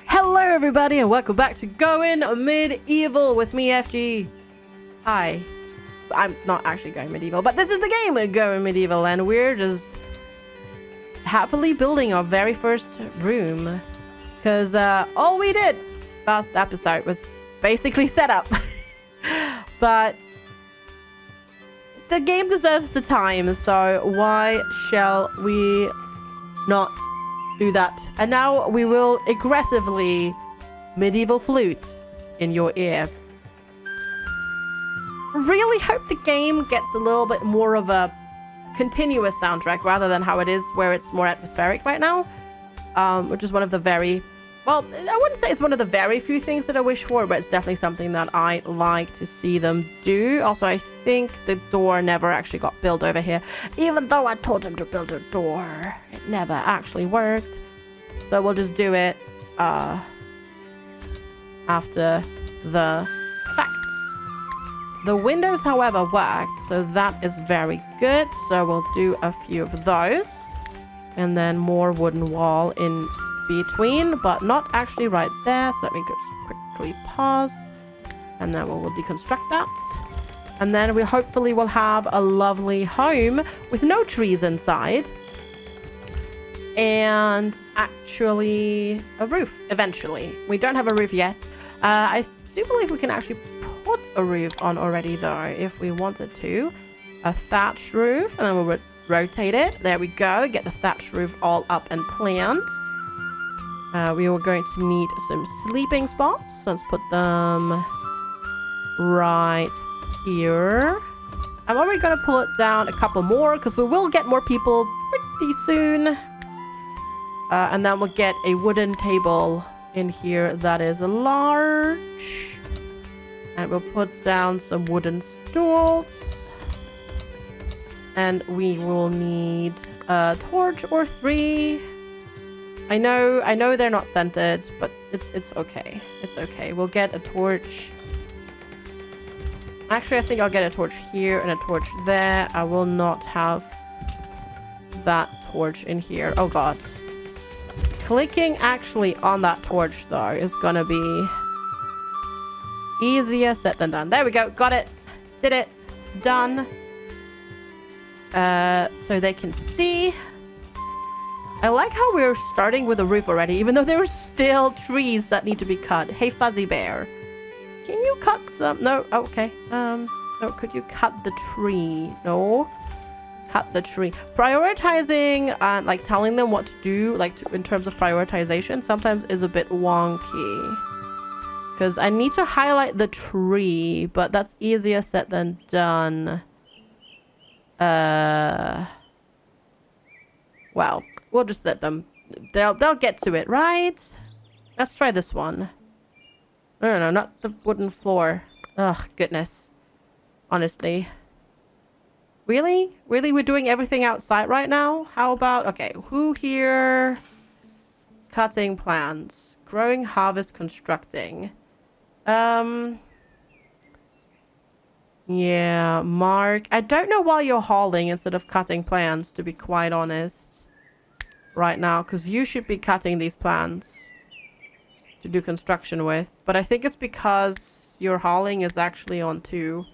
Hello everybody and welcome back to Going Medieval with me, FG. Hi. I'm not actually going medieval, but this is the game Going Medieval, and we're just happily building our very first room. Because all we did last episode was basically set up. But the game deserves the time, so why shall we not do that? And now we will aggressively medieval flute in your ear. Really hope the game gets a little bit more of a continuous soundtrack rather than how it is where it's more atmospheric right now, which is one of the very, well, I wouldn't say it's one of the very few things that I wish for, but it's definitely something that I like to see them do. Also, I think the door never actually got built over here, even though I told them to build a door. It never actually worked. So we'll just do it after the fact. The windows, however, worked, so that is very good. So we'll do a few of those. And then more wooden wall in between, but not actually right there. So let me just quickly pause. And then we'll deconstruct that. And then we hopefully will have a lovely home with no trees inside. And actually a roof eventually. We don't have a roof yet. I do believe we can actually put a roof on already though, if we wanted to. A thatched roof, and then we'll rotate it. There we go. Get the thatched roof all up and planned. We are going to need some sleeping spots. Let's put them right here. I'm already going to pull it down a couple more because we will get more people pretty soon. And then we'll get a wooden table in here that is large. And we'll put down some wooden stools. And we will need a torch or 3. I know they're not scented, but it's okay. It's okay. We'll get a torch. Actually, I think I'll get a torch here and a torch there. I will not have that torch in here. Oh god. Clicking actually on that torch though is gonna be easier said than done. There we go. Got it. Did it. Done. So they can see. I like how we're starting with a roof already, even though there are still trees that need to be cut. Hey, Fuzzy Bear. Can you cut some? No. Okay. No, could you cut the tree? No. Cut the tree. Prioritizing and like telling them what to do, like in terms of prioritization, sometimes is a bit wonky. Because I need to highlight the tree, but that's easier said than done. Well, we'll just let them. They'll get to it, right? Let's try this one. No, not the wooden floor. Ugh, goodness. Honestly. Really? Really? We're doing everything outside right now? How about... Okay, who here? Cutting plants. Growing, harvest, constructing. Yeah, Mark. I don't know why you're hauling instead of cutting plants, to be quite honest. Right now, because you should be cutting these plants to do construction with. But I think it's because your hauling is actually on 2.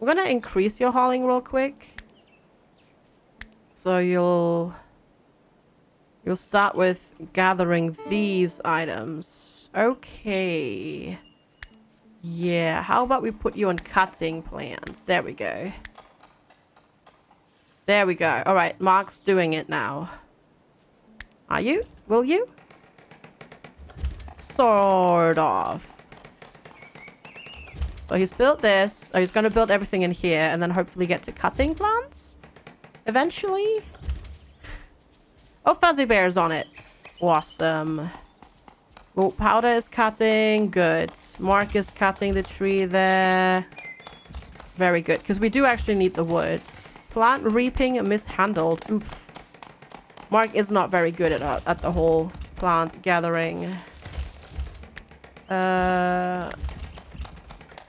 I'm gonna increase your hauling real quick. So you'll start with gathering these items. Okay. Yeah, how about we put you on cutting plants? There we go. There we go. All right, Mark's doing it now. Are you? Will you? Sort of. So he's built this. Oh, he's going to build everything in here and then hopefully get to cutting plants eventually. Oh, Fuzzy Bear's on it. Awesome. Well, Powder is cutting. Good. Mark is cutting the tree there. Very good. Because we do actually need the wood. Plant reaping mishandled. Oof. Mark is not very good at the whole plant gathering.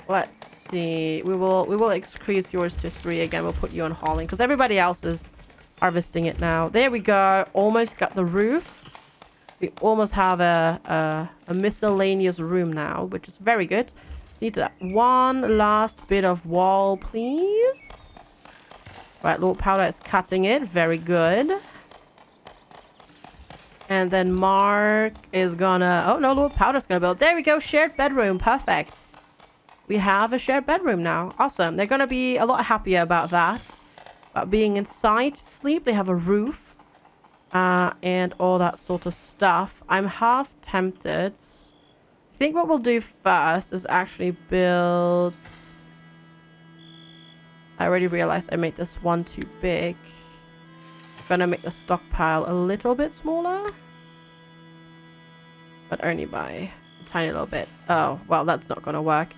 Let's see. We will increase yours to 3 again. We'll put you on hauling because everybody else is harvesting it now. There we go. Almost got the roof. We almost have a miscellaneous room now, which is very good. Just need that one last bit of wall, please. Right, Lord Powder is cutting it. Very good. And then Mark is gonna... Oh, no, Lord Powder's gonna build. There we go. Shared bedroom. Perfect. We have a shared bedroom now. Awesome. They're gonna be a lot happier about that. About being inside to sleep. They have a roof. And all that sort of stuff. I'm half tempted. I think what we'll do first is actually build... I already realized I made this one too big. I'm gonna make the stockpile a little bit smaller. But only by a tiny little bit. Oh, well, that's not gonna work.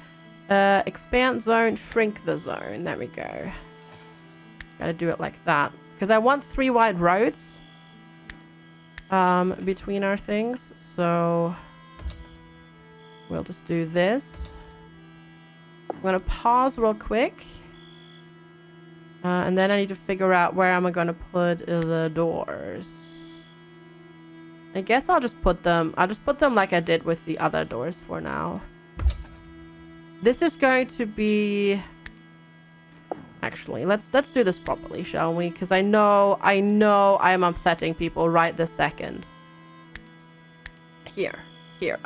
Expand zone, shrink the zone. There we go. Gotta do it like that. Because I want 3 wide roads between our things. So we'll just do this. I'm gonna pause real quick. And then I need to figure out where am I going to put the doors. I guess I'll just put them like I did with the other doors for now. This is going to be... Actually, let's do this properly, shall we? Because I know I'm upsetting people right this second. Here. There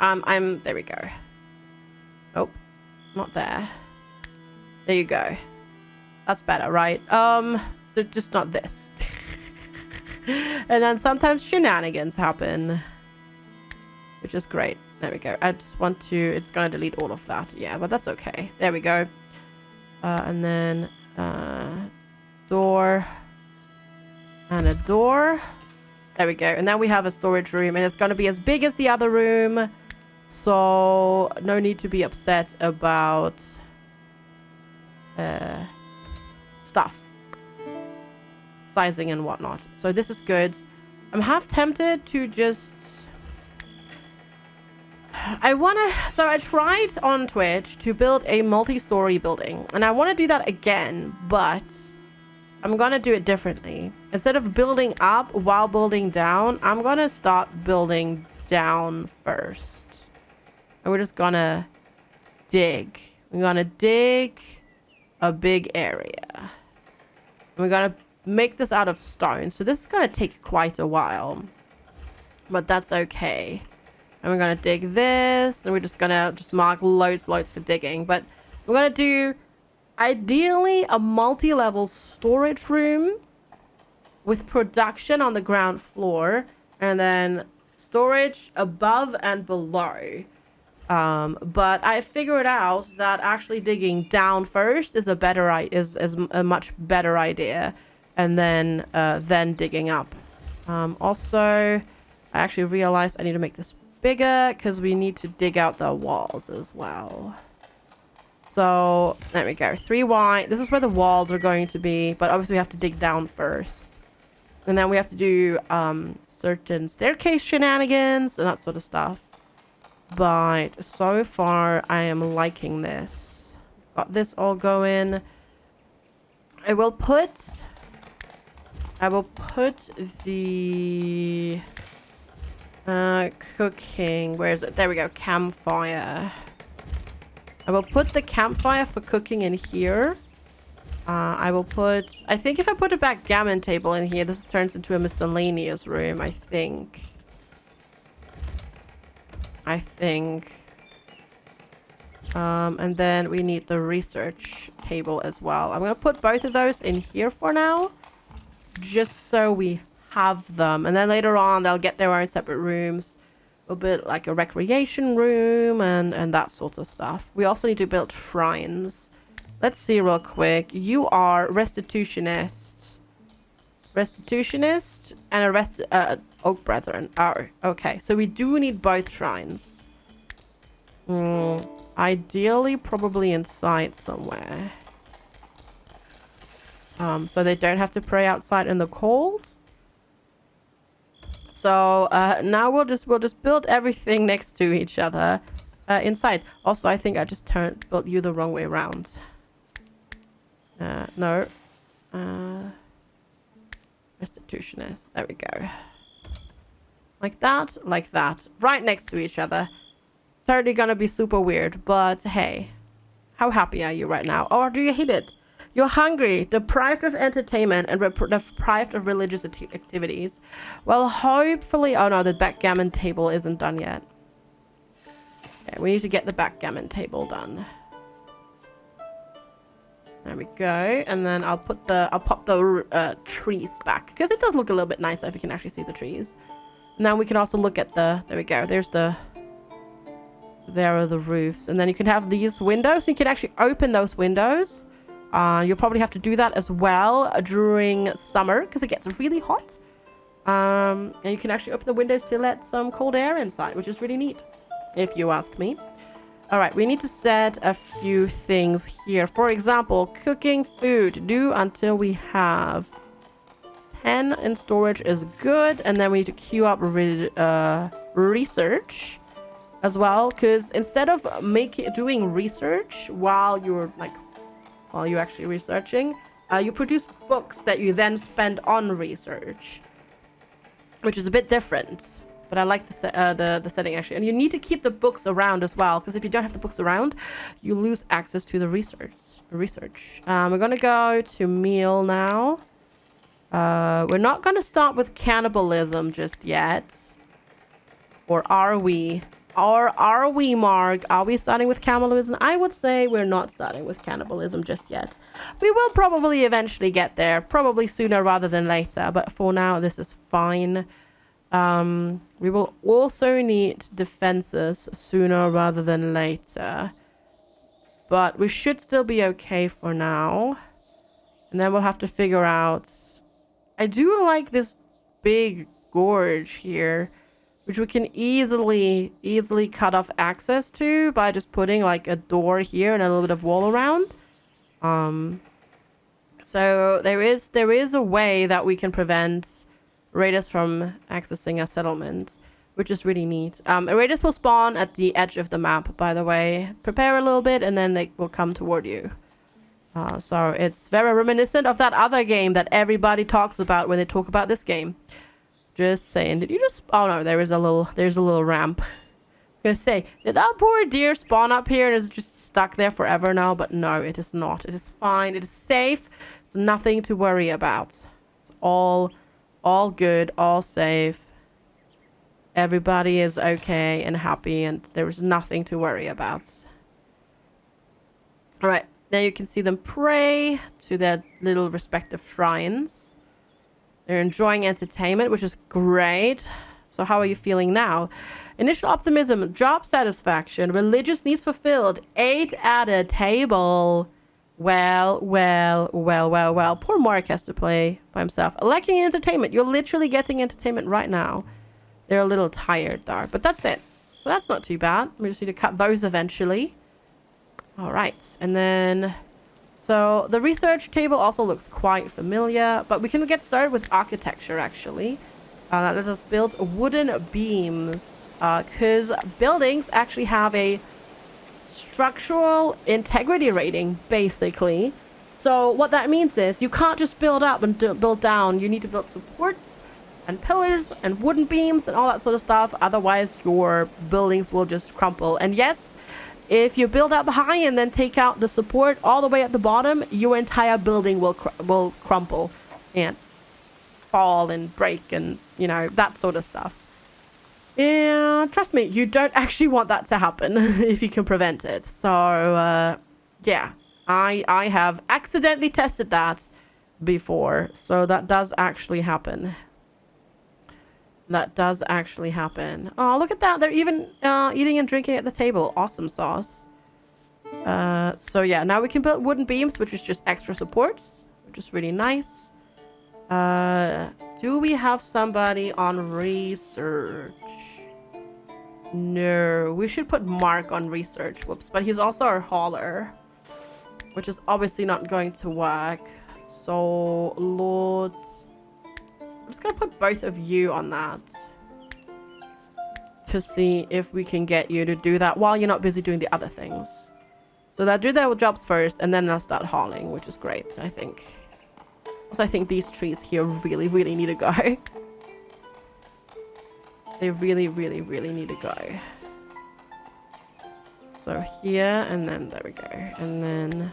we go. Oh, not there. There you go. That's better, right? They're just not this. And then sometimes shenanigans happen. Which is great. There we go. I just want to... It's going to delete all of that. Yeah, but that's okay. There we go. And then... door. And a door. There we go. And then we have a storage room. And it's going to be as big as the other room. So, no need to be upset about... stuff, sizing and whatnot. So this is good. I'm half tempted to just... So I tried on Twitch to build a multi-story building, and I want to do that again, but I'm gonna do it differently. Instead of building up while building down, I'm gonna start building down first, and we're just gonna dig. We're gonna dig a big area. We're gonna make this out of stone, so this is gonna take quite a while, but that's okay. And we're gonna dig this, and we're just gonna mark loads for digging. But we're gonna do ideally a multi-level storage room with production on the ground floor, and then storage above and below. But I figured out that actually digging down first is a much better idea, and then digging up. Also, I actually realized I need to make this bigger because we need to dig out the walls as well. So there we go. 3 wide. This is where the walls are going to be, but obviously we have to dig down first, and then we have to do certain staircase shenanigans and that sort of stuff. But so far, I am liking this. Got this all going. I will put the cooking. Where is it? There we go. Campfire. I will put the campfire for cooking in here. I think if I put a backgammon table in here, this turns into a miscellaneous room, I think. And then we need the research table as well. I'm going to put both of those in here for now, just so we have them. And then later on, they'll get their own separate rooms. A bit like a recreation room and that sort of stuff. We also need to build shrines. Let's see real quick. You are restitutionist. Restitutionist and a Oak Brethren. Oh, okay. So we do need both shrines. Ideally, probably inside somewhere. So they don't have to pray outside in the cold. So now we'll just build everything next to each other inside. Also, I think I just built you the wrong way around. No. Restitutionist. There we go. like that, right next to each other. Totally gonna be super weird, but hey, how happy are you right now? Or do you hate it? You're hungry, deprived of entertainment, and deprived of religious activities. Well, hopefully... Oh no, the backgammon table isn't done yet. Okay, we need to get the backgammon table done. There we go. And then I'll pop the trees back, because it does look a little bit nicer if you can actually see the trees. Now we can also look at the... There we go. There are the roofs. And then you can have these windows. You can actually open those windows. You'll probably have to do that as well during summer, because it gets really hot. And you can actually open the windows to let some cold air inside, which is really neat, if you ask me. All right, we need to set a few things here. For example, cooking food. Do until we have 10 in storage is good. And then we need to queue up research as well, because instead of doing research while you're actually researching, you produce books that you then spend on research, which is a bit different. But I like the setting actually. And you need to keep the books around as well, because if you don't have the books around, you lose access to the research. We're gonna go to meal now. We're not gonna start with cannibalism just yet. Or are we? Or are we, Mark? Are we starting with cannibalism? I would say we're not starting with cannibalism just yet. We will probably eventually get there. Probably sooner rather than later. But for now, this is fine. We will also need defenses sooner rather than later. But we should still be okay for now. And then we'll have to figure out... I do like this big gorge here, which we can easily cut off access to by just putting like a door here and a little bit of wall around. So there is a way that we can prevent raiders from accessing a settlement, which is really neat. Raiders will spawn at the edge of the map, by the way. Prepare a little bit and then they will come toward you. So it's very reminiscent of that other game that everybody talks about when they talk about this game. Just saying. Did you just... Oh no, there's a little ramp. I'm gonna say, did that poor deer spawn up here and is just stuck there forever now? But no, it is not. It is fine. It is safe. It's nothing to worry about. It's all good, all safe. Everybody is okay and happy, and there is nothing to worry about. All right, now you can see them pray to their little respective shrines. They're enjoying entertainment, which is great. So how are you feeling now? Initial optimism, job satisfaction, religious needs fulfilled, 8 at a table. Well. Poor Mark has to play by himself. Lacking entertainment. You're literally getting entertainment right now. They're a little tired though, but that's it. So that's not too bad. We just need to cut those eventually. All right, and then... So the research table also looks quite familiar, but we can get started with architecture actually. Let us build wooden beams, because buildings actually have a structural integrity rating, basically. So what that means is you can't just build up and build down. You need to build supports and pillars and wooden beams and all that sort of stuff. Otherwise, your buildings will just crumple. And yes, if you build up high and then take out the support all the way at the bottom, your entire building will crumple and fall and break and, you know, that sort of stuff. And trust me, you don't actually want that to happen if you can prevent it. So, yeah, I have accidentally tested that before. So that does actually happen. That does actually happen. Oh, look at that. They're even eating and drinking at the table. Awesome sauce. So yeah, now we can build wooden beams, which is just extra supports, which is really nice. Do we have somebody on research? No, we should put Mark on research. Whoops, but he's also our hauler, which is obviously not going to work. So, Lord, I'm just gonna put both of you on that to see if we can get you to do that while you're not busy doing the other things. So they'll do their jobs first, and then they'll start hauling, which is great, I think. Also, I think these trees here really, really need to go. They really, really, really need to go. So here, and then there we go. And then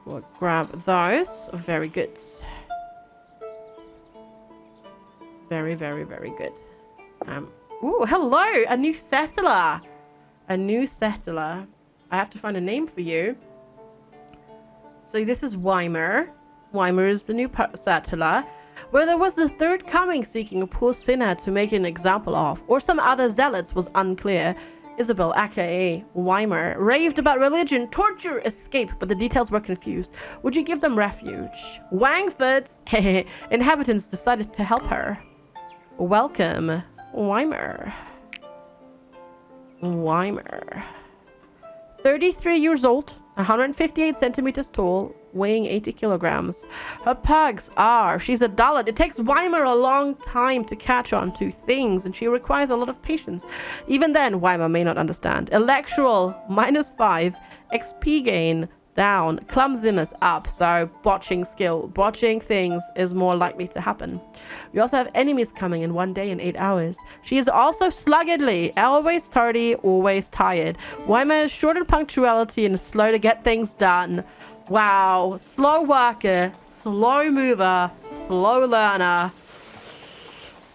we'll grab those. Very good. Very, very, very good. Ooh, hello! A new settler! A new settler. I have to find a name for you. So this is Weimer. Weimer is the new settler. Whether it was the third coming seeking a poor sinner to make an example of, or some other zealots was unclear. Isabel, aka Weimer, raved about religion, torture, escape, but the details were confused. Would you give them refuge? Wangford's inhabitants decided to help her. Welcome, Weimer. Weimer. 33 years old, 158 centimeters tall, weighing 80 kilograms. Her pugs are, she's a dullard. It takes Weimer a long time to catch on to things, and she requires a lot of patience. Even then, Weimer may not understand. Electoral, -5. XP gain, down. Clumsiness, up. So, botching skill. Botching things is more likely to happen. We also have enemies coming in 1 day and 8 hours. She is also sluggardly. Always tardy, always tired. Weimer is short in punctuality and is slow to get things done. Wow. Slow worker, slow mover, slow learner.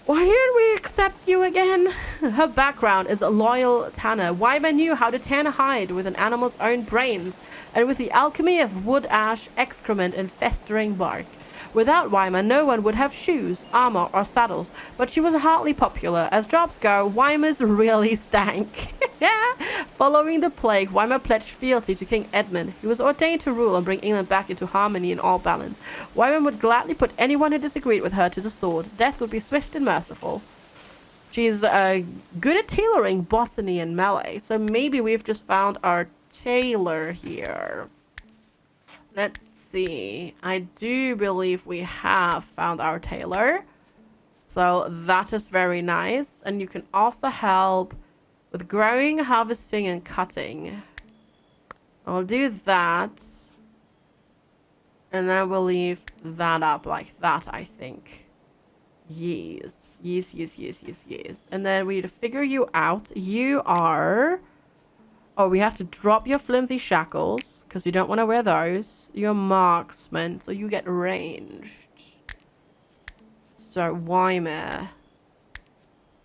Why didn't we accept you again? Her background is a loyal tanner. Weimer knew how to tan a hide with an animal's own brains, and with the alchemy of wood ash, excrement, and festering bark. Without Weimer, no one would have shoes, armor, or saddles, but she was hardly popular. As jobs go, Weimer's really stank. Following the plague, Weimer pledged fealty to King Edmund, who was ordained to rule and bring England back into harmony and all balance. Weimer would gladly put anyone who disagreed with her to the sword. Death would be swift and merciful. She's good at tailoring, botany, and melee, so maybe we've just found our tailor here. Let's see. I do believe we have found our tailor. So that is very nice. And you can also help with growing, harvesting, and cutting. I'll do that. And then we'll leave that up like that, I think. Yes. Yes, yes, yes, yes, yes. And then we need to figure you out. You are... Oh, we have to drop your flimsy shackles, because you don't want to wear those. You're marksman, so you get ranged. So, Weimer.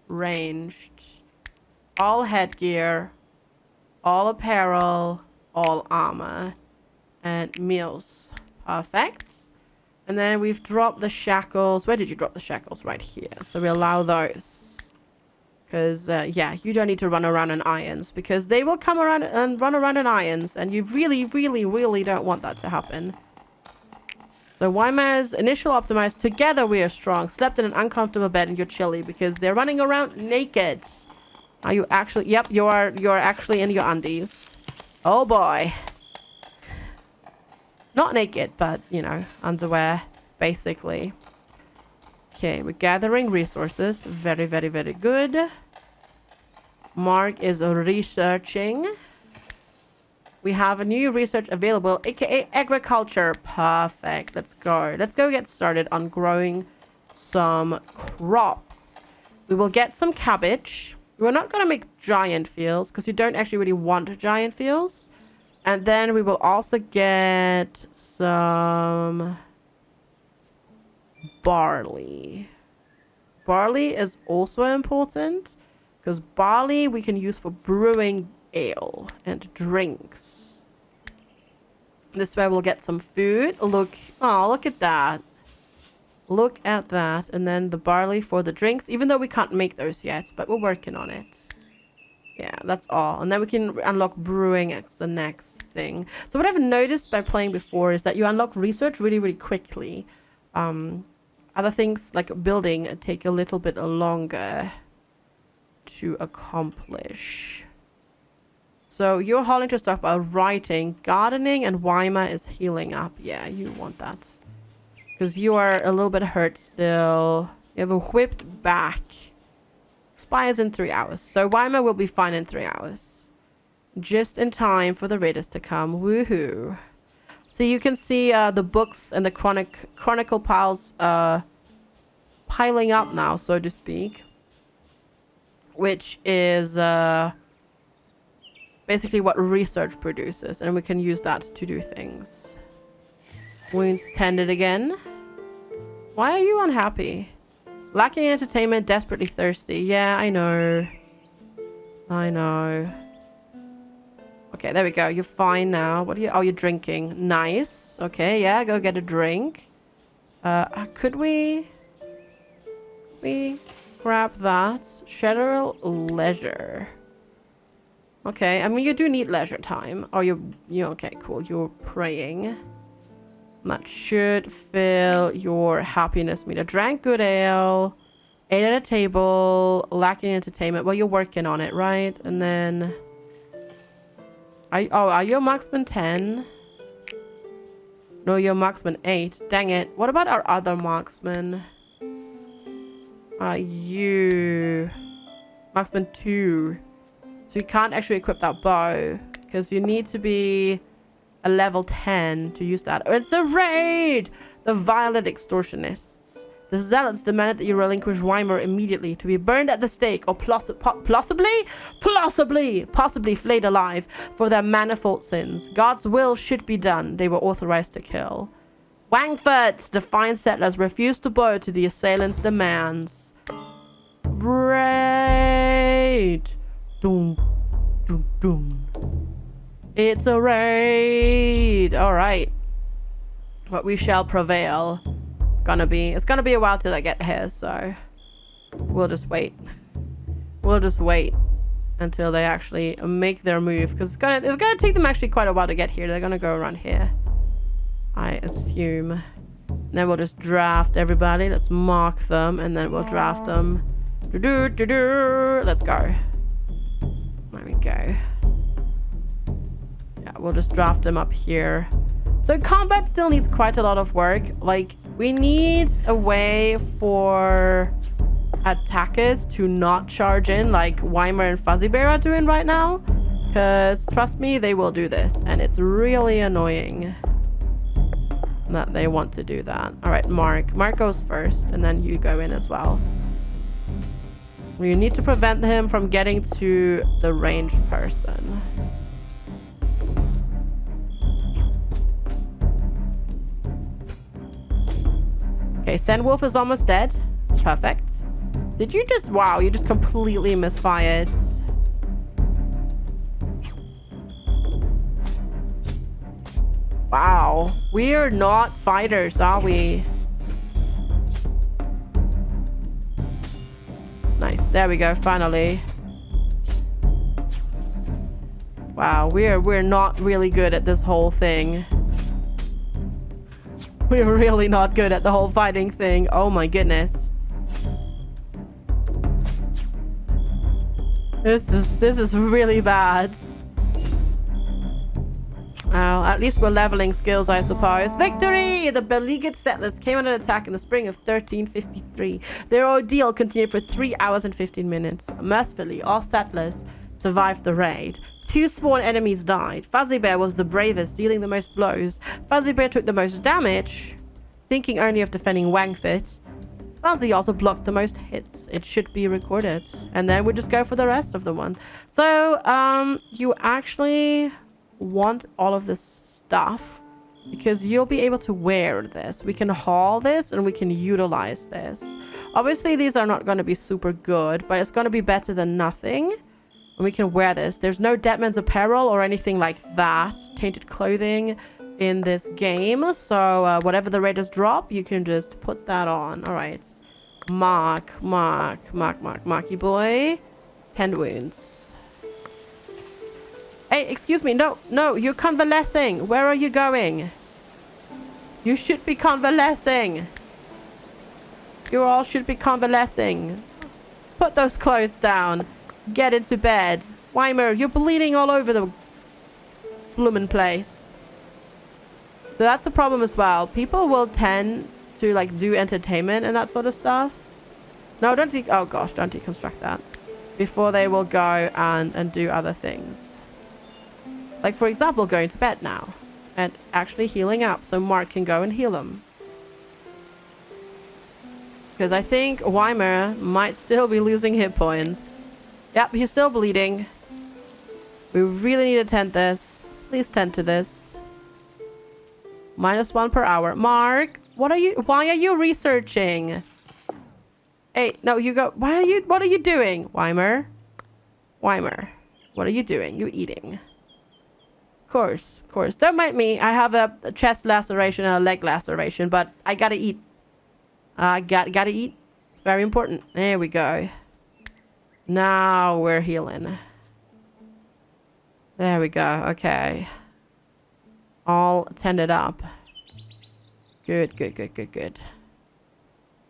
Ranged. All headgear. All apparel. All armor. And meals. Perfect. And then we've dropped the shackles. Where did you drop the shackles? Right here. So we allow those. Because, yeah, you don't need to run around in irons, because they will come around and run around in irons, and you really, really, really don't want that to happen. So Weimer's initial optimized, together we are strong, slept in an uncomfortable bed and you're chilly, because they're running around naked. Are you actually? Yep, you're actually in your undies. Oh boy. Not naked, but, you know, underwear, basically. Okay, we're gathering resources. Very, very, very good. Mark is researching. We have a new research available, aka agriculture. Perfect. Let's go. Let's go get started on growing some crops. We will get some cabbage. We're not going to make giant fields because you don't actually really want giant fields. And then we will also get some barley. Barley is also important because barley we can use for brewing ale and drinks. This way we'll get some food. Look, oh, look at that. Look at that. And then the barley for the drinks, even though we can't make those yet, but we're working on it. Yeah, that's all. And then we can unlock brewing as the next thing. So what I've noticed by playing before is that you unlock research really, really quickly. Other things like building take a little bit longer to accomplish. So you're hauling your stuff by writing, gardening, and Weimer is healing up. Yeah, you want that. Because you are a little bit hurt still. You have a whipped back. Expires in 3 hours. So Weimer will be fine in 3 hours. Just in time for the raiders to come. Woohoo. So you can see the books and the chronicle piles piling up now, so to speak. which is basically what research produces, and we can use that to do things. Wounds tended again. Why are you unhappy? Lacking entertainment, desperately thirsty. Yeah, I know. I know. Okay, there we go. You're fine now. What are you? Oh, you're drinking. Nice. Okay, yeah, go get a drink. Could we grab that? Schedule leisure. Okay, I mean, you do need leisure time. Oh, you okay, cool. You're praying. That should fill your happiness meter. Drank good ale. Ate at a table. Lacking entertainment. Well, you're working on it, right? And then... Are you a marksman 10? No, you're a marksman 8. Dang it. What about our other marksman? You... Marksman 2. So you can't actually equip that bow. Because you need to be a level 10 to use that. Oh, it's a raid! The violent extortionists. The zealots demanded that you relinquish Weimar immediately to be burned at the stake or possibly flayed alive for their manifold sins. God's will should be done. They were authorized to kill. Wangfurt's defiant settlers refused to bow to the assailants' demands. Raid! Dum, dum, dum. It's a raid! Alright. But we shall prevail. It's gonna be a while till I get here, so we'll just wait. We'll just wait until they actually make their move, because it's gonna take them actually quite a while to get here. They're gonna go around here, I assume. And then we'll just draft everybody. Let's mark them, and then we'll draft them. Let's go. There we go. Yeah, we'll just draft them up here. So combat still needs quite a lot of work. Like, we need a way for attackers to not charge in like Weimar and Fuzzy Bear are doing right now. Because, trust me, they will do this. And it's really annoying that they want to do that. Alright, Mark. Mark goes first, and then you go in as well. You need to prevent him from getting to the ranged person. Okay, Sandwolf is almost dead. Perfect. Did you just... Wow, you just completely misfired. Wow. We're not fighters, are we? Nice. There we go, finally. Wow, we're not really good at this whole thing. We're really not good at the whole fighting thing. Oh my goodness. This is really bad. Well, at least we're leveling skills, I suppose. Victory! The beleaguered settlers came on an attack in the spring of 1353. Their ordeal continued for 3 hours and 15 minutes. Mercifully, all settlers survived the raid. 2 spawn enemies died. Fuzzy Bear was the bravest, dealing the most blows. Fuzzy Bear took the most damage, thinking only of defending Wangfit. Fuzzy also blocked the most hits. It should be recorded. And then we just go for the rest of the one. So, you actually want all of this stuff because you'll be able to wear this. We can haul this and we can utilize this. Obviously, these are not going to be super good, but it's going to be better than nothing. And we can wear this. There's no Deadman's apparel or anything like that. Tainted clothing in this game. So whatever the raiders drop, you can just put that on. All right. Marky boy. 10 wounds. Hey, excuse me. No, you're convalescing. Where are you going? You should be convalescing. You all should be convalescing. Put those clothes down. Get into bed. Weimar, you're bleeding all over the bloomin' place. So that's the problem as well. People will tend to like do entertainment and that sort of stuff. No, don't oh gosh, don't deconstruct that. Before they will go and do other things. Like for example, going to bed now. And actually healing up so Mark can go and heal them. Because I think Weimar might still be losing hit points. Yep, he's still bleeding. We really need to tend this. Please tend to this. -1 per hour. Mark, why are you researching? Hey, no, you go. What are you doing? Weimer, what are you doing? You eating. Of course. Don't mind me. I have a chest laceration and a leg laceration, but I gotta eat. Gotta eat. It's very important. There we go. Now we're healing. There we go. Okay. All tended up. Good.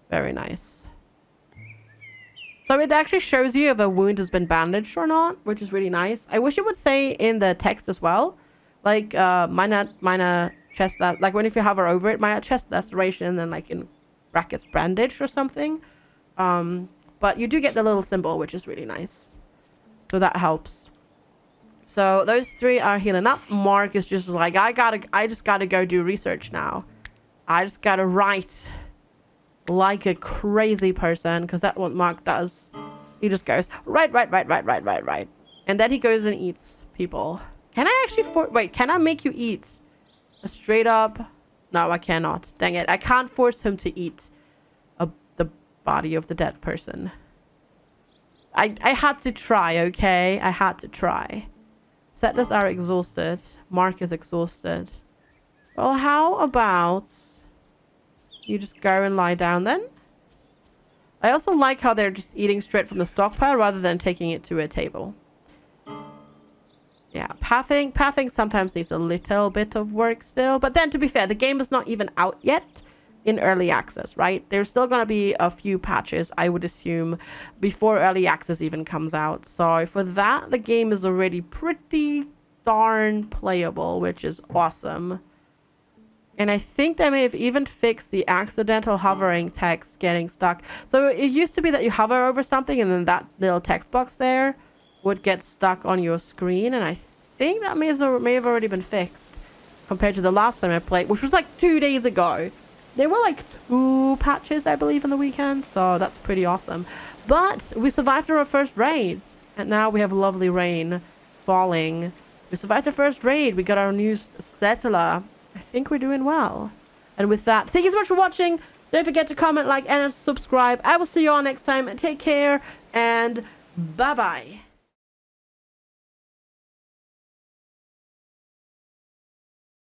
Very nice. So it actually shows you if a wound has been bandaged or not, which is really nice. I wish it would say in the text as well. Like, minor chest, like when if you hover over it, minor chest laceration, and like in brackets bandaged or something. But you do get the little symbol, which is really nice. So that helps. So those 3 are healing up. Mark is just like, I just gotta go do research now. I just gotta write like a crazy person, because that's what Mark does. He just goes, right. And then he goes and eats people. Can I actually wait, can I make you eat a straight up? No, I cannot. Dang it. I can't force him to eat the body of the dead person. I had to try, okay? I had to try. Settlers are exhausted. Mark is exhausted. Well, how about you just go and lie down then? I also like how they're just eating straight from the stockpile rather than taking it to a table. Yeah, pathing sometimes needs a little bit of work still. But then, to be fair, the game is not even out yet in early access, right? There's still going to be a few patches, I would assume, before early access even comes out. So for that, the game is already pretty darn playable, which is awesome. And I think they may have even fixed the accidental hovering text getting stuck. So it used to be that you hover over something and then that little text box there would get stuck on your screen. And I think that may have already been fixed compared to the last time I played, which was like 2 days ago. There were like 2 patches, I believe, in the weekend. So that's pretty awesome. But we survived our first raid. And now we have lovely rain falling. We survived the first raid. We got our new settler. I think we're doing well. And with that, thank you so much for watching. Don't forget to comment, like, and subscribe. I will see you all next time. Take care and bye-bye.